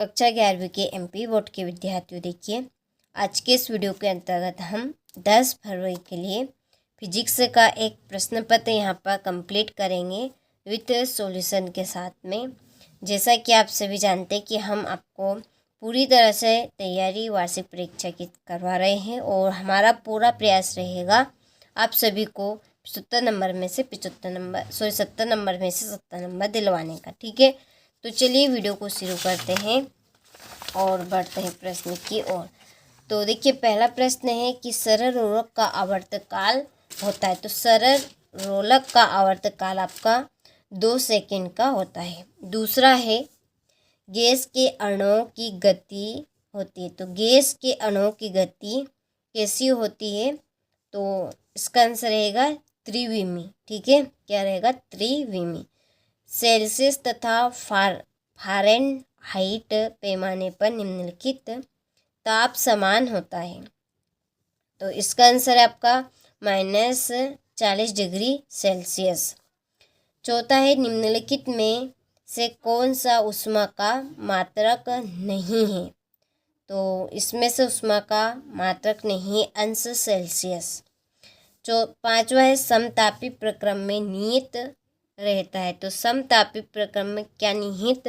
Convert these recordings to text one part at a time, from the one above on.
कक्षा 11वीं के एमपी बोर्ड के विद्यार्थियों, देखिए आज के इस वीडियो के अंतर्गत हम 10 फरवरी के लिए फिजिक्स का एक प्रश्न पत्र यहाँ पर कंप्लीट करेंगे विथ सॉल्यूशन के साथ में। जैसा कि आप सभी जानते हैं कि हम आपको पूरी तरह से तैयारी वार्षिक परीक्षा की करवा रहे हैं और हमारा पूरा प्रयास रहेगा आप सभी को 70 नंबर में से 70 नंबर दिलवाने का। ठीक है, तो चलिए वीडियो को शुरू करते हैं और बढ़ते हैं प्रश्न की ओर। तो देखिए पहला प्रश्न है कि सरल रोलक का आवर्तकाल होता है। तो सरल रोलक का आवर्तकाल आपका 2 सेकंड का होता है। दूसरा है गैस के अणुओं की गति होती है। तो गैस के अणुओं की गति कैसी होती है? तो इसका आंसर रहेगा त्रिविमी। ठीक है, क्या रहेगा? त्रिविमी। सेल्सियस तथा फारेनहाइट पैमाने पर निम्नलिखित ताप समान होता है। तो इसका आंसर है आपका -40 डिग्री सेल्सियस। चौथा है निम्नलिखित में से कौन सा ऊष्मा का मात्रक नहीं है? तो इसमें से ऊष्मा का मात्रक नहीं है अंश सेल्सियस। पांचवा है समतापी प्रक्रम में निहित रहता है। तो समतापी प्रक्रम में क्या निहित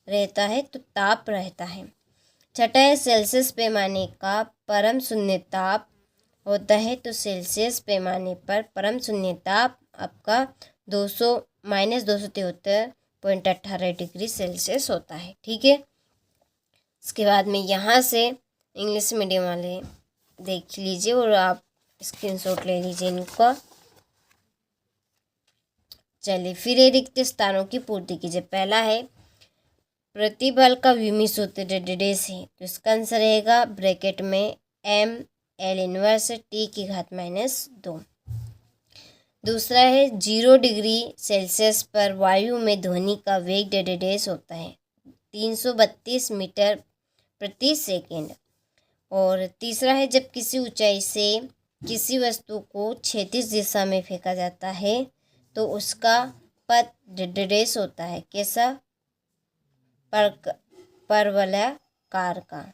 रहता है? तो ताप रहता है। छठा है सेल्सियस पैमाने का परम शून्य ताप होता है। तो सेल्सियस पैमाने पर परम शून्य ताप आपका -273.18 डिग्री सेल्सियस होता है। ठीक है, इसके बाद में यहाँ से इंग्लिश मीडियम वाले देख लीजिए और आप स्क्रीनशॉट ले लीजिए इनका। चलिए फिर ये रिक्त स्थानों की पूर्ति कीजिए। पहला है प्रतिबल का विमी सूत्र डेडेस है। तो इसका आंसर रहेगा ब्रैकेट में mL इनवर्स T⁻²। दूसरा है 0 डिग्री सेल्सियस पर वायु में ध्वनि का वेग डेडेस होता है 332 मीटर प्रति सेकेंड। और तीसरा है जब किसी ऊंचाई से किसी वस्तु को क्षैतिज दिशा में फेंका जाता है तो उसका पथ डेडेस होता है कैसा? परवलयाकार का।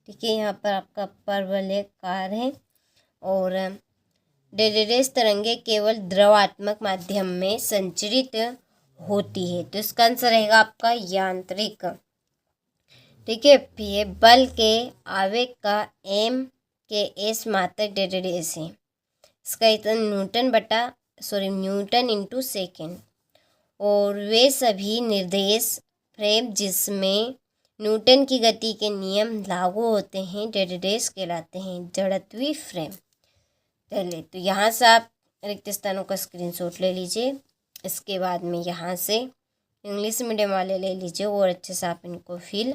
ठीक है, यहाँ पर आपका परवलयाकार है। और डेडेस तरंगे केवल द्रवात्मक माध्यम में संचरित होती है। तो इसका आंसर रहेगा आपका यांत्रिक। ठीक है, फिर बल के आवेग का m के s मात्रक डेडेस है। इसका इतना न्यूटन इंटू सेकेंड। और वे सभी निर्देश फ्रेम जिसमें न्यूटन की गति के नियम लागू होते हैं डेडेस कहलाते हैं जड़त्वीय फ्रेम। चलिए, तो यहाँ से आप रिक्त स्थानों का स्क्रीनशॉट ले लीजिए। इसके बाद में यहाँ से इंग्लिश मीडियम वाले ले लीजिए और अच्छे से आप इनको फिल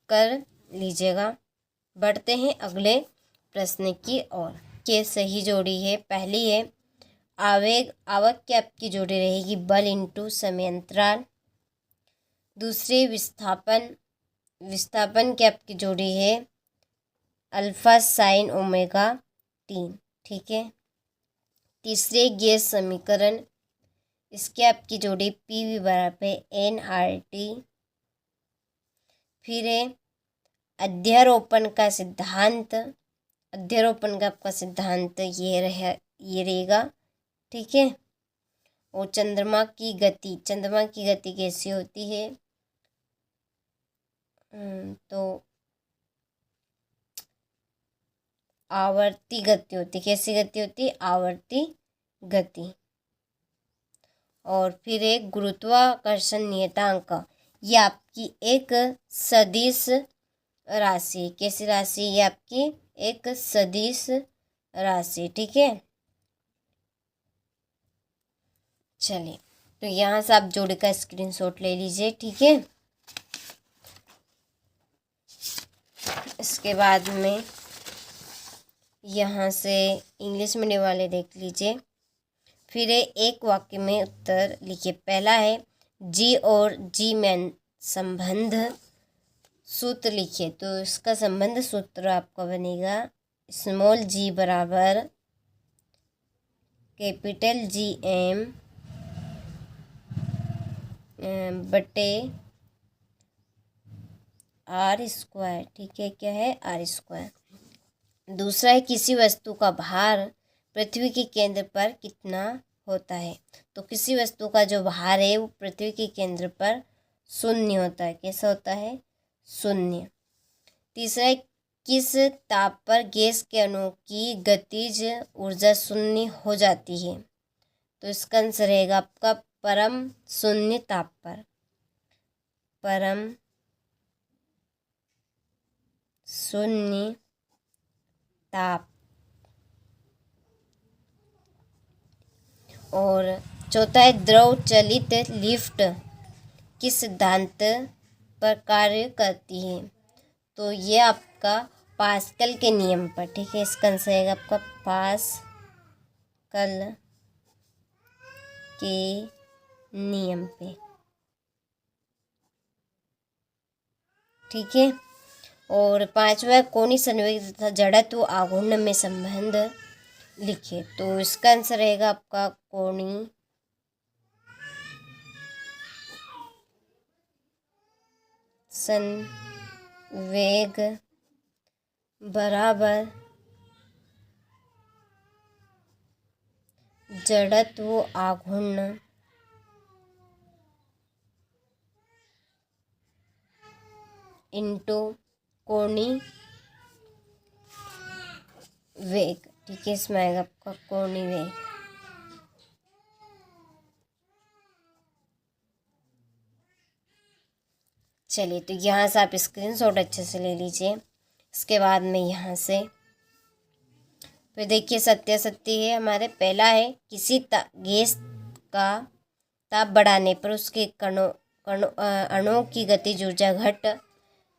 कर लीजिएगा। बढ़ते हैं अगले प्रश्न की ओर। के सही जोड़ी है। पहली है आवक की आपकी जोड़ी रहेगी बल इंटू समयांतराल। दूसरी विस्थापन की आपकी जोड़ी है अल्फा साइन ओमेगा t। ठीक है, तीसरे गैस समीकरण इसकी आपकी जोड़ी PV = nRT। फिर है अध्यारोपण का आपका सिद्धांत ये रहेगा। ठीक है, और चंद्रमा की गति कैसी होती है? तो आवर्ती गति होती। कैसी गति होती? आवर्ती गति। और फिर एक गुरुत्वाकर्षण नियतांक, ये आपकी एक सदिश राशि। कैसी राशि? ये आपकी एक सदिश राशि। ठीक है, चलिए तो यहाँ से आप जोड़ी का स्क्रीनशॉट ले लीजिए। ठीक है, इसके बाद में यहाँ से इंग्लिश मीडियम वाले देख लीजिए। फिर एक वाक्य में उत्तर लिखिए। पहला है G और G में संबंध सूत्र लिखिए। तो इसका संबंध सूत्र आपका बनेगा स्मॉल g बराबर कैपिटल GM बटे आर स्क्वायर, ठीक है, क्या है, आर स्क्वायर। दूसरा है किसी वस्तु का भार पृथ्वी के केंद्र पर कितना होता है। तो किसी वस्तु का जो भार है वो पृथ्वी के केंद्र पर शून्य होता है। कैसा होता है, शून्य। तीसरा है किस ताप पर गैस के अणु की गतिज ऊर्जा शून्य हो जाती है। तो इसका आंसर रहेगा आपका परम शून्य ताप पर, परम शून्य ताप। और चौथा है द्रव चलित लिफ्ट किस सिद्धांत पर कार्य करती है। तो ये आपका पास्कल के नियम पर, ठीक है, इसका आंसर रहेगा आपका पास्कल के नियम पे, ठीक है। और पांचवा कोणीय संवेग तथा जड़त्व आघूर्ण में संबंध लिखिए। तो इसका आंसर रहेगा आपका कोणीय संवेग बराबर जड़त्व आघूर्ण इंटू कोणीय वेग, ठीक है, इसमें आएगा आपका कोणीय वेग। चलिए, तो यहाँ से आप स्क्रीनशॉट अच्छे से ले लीजिए। इसके बाद में यहाँ से फिर देखिए सत्यासत्य है हमारे। पहला है किसी गैस का ताप बढ़ाने पर उसके अणुओं की गतिज ऊर्जा घट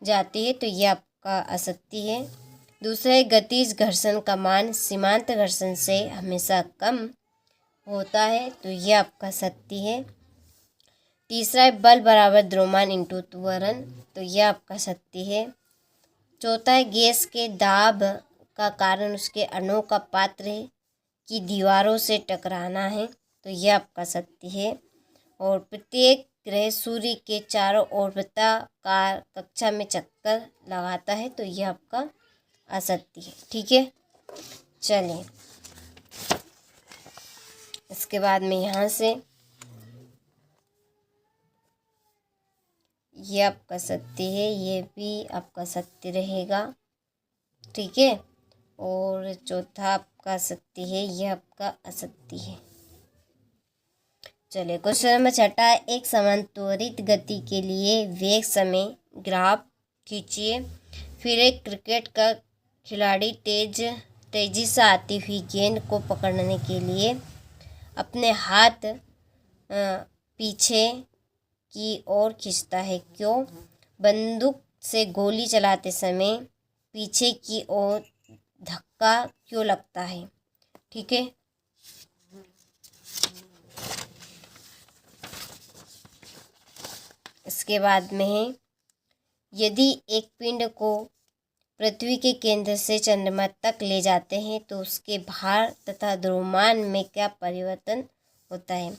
जाती है। तो ये आपका असत्य है। दूसरा है गतिज घर्षण का मान सीमांत घर्षण से हमेशा कम होता है। तो ये आपका सत्य है। तीसरा है बल बराबर द्रव्यमान इंटू त्वरण। तो यह आपका सत्य है। चौथा है गैस के दाब का कारण उसके अणुओं का पात्र की दीवारों से टकराना है। तो यह आपका सत्य है। और प्रत्येक ग्रह सूर्य के चारों ओर वृत्ताकार कक्षा में चक्कर लगाता है। तो यह आपका असत्य है, ठीक है। चलिए, इसके बाद में यहाँ से ये आपका सत्य है, ये भी आपका सत्य रहेगा, ठीक है। और चौथा आपका सत्य है, ये आपका असत्य है। चलिए, क्वेश्चन नंबर छठा, एक समान त्वरित गति के लिए वेग समय ग्राफ खींचिए। फिर एक क्रिकेट का खिलाड़ी तेजी से आती हुई गेंद को पकड़ने के लिए अपने हाथ पीछे की ओर खींचता है। क्यों? बंदूक से गोली चलाते समय पीछे की ओर धक्का क्यों लगता है, ठीक है। इसके बाद में है यदि एक पिंड को पृथ्वी के केंद्र से चंद्रमा तक ले जाते हैं तो उसके भार तथा द्रव्यमान में क्या परिवर्तन होता है।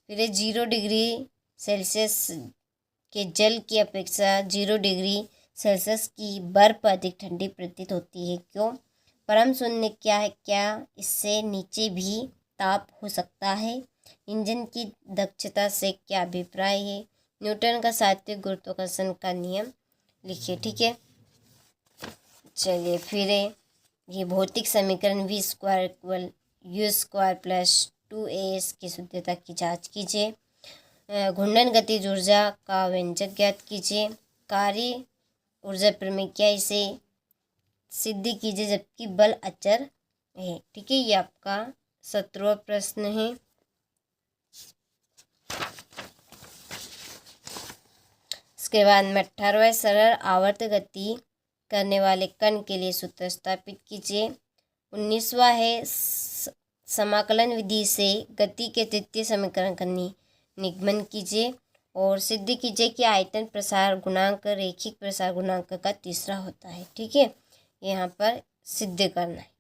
फिर 0 डिग्री सेल्सियस के जल की अपेक्षा 0 डिग्री सेल्सियस की बर्फ अधिक ठंडी प्रतीत होती है। क्यों? परम शून्य क्या है? क्या इससे नीचे भी ताप हो सकता है? इंजन की दक्षता से क्या अभिप्राय है? न्यूटन का सात्विक गुरुत्वाकर्षण का नियम लिखिए, ठीक है। चलिए, फिर ये भौतिक समीकरण v square equal u square plus 2as की शुद्धता की जांच कीजिए। घूर्णन गतिज ऊर्जा का व्यंजक ज्ञात कीजिए। कार्य ऊर्जा प्रमेय क्या, इसे सिद्ध कीजिए जबकि बल अचर है, ठीक है। ये आपका 17वां प्रश्न है। इसके बाद में 18वां सरल आवर्त गति करने वाले कण के लिए सूत्र स्थापित कीजिए। 19वां है समाकलन विधि से गति के तृतीय समीकरण का निगमन कीजिए और सिद्ध कीजिए कि आयतन प्रसार गुणांक रैखिक प्रसार गुणांक का तीसरा होता है, ठीक है। यहाँ पर सिद्ध करना है।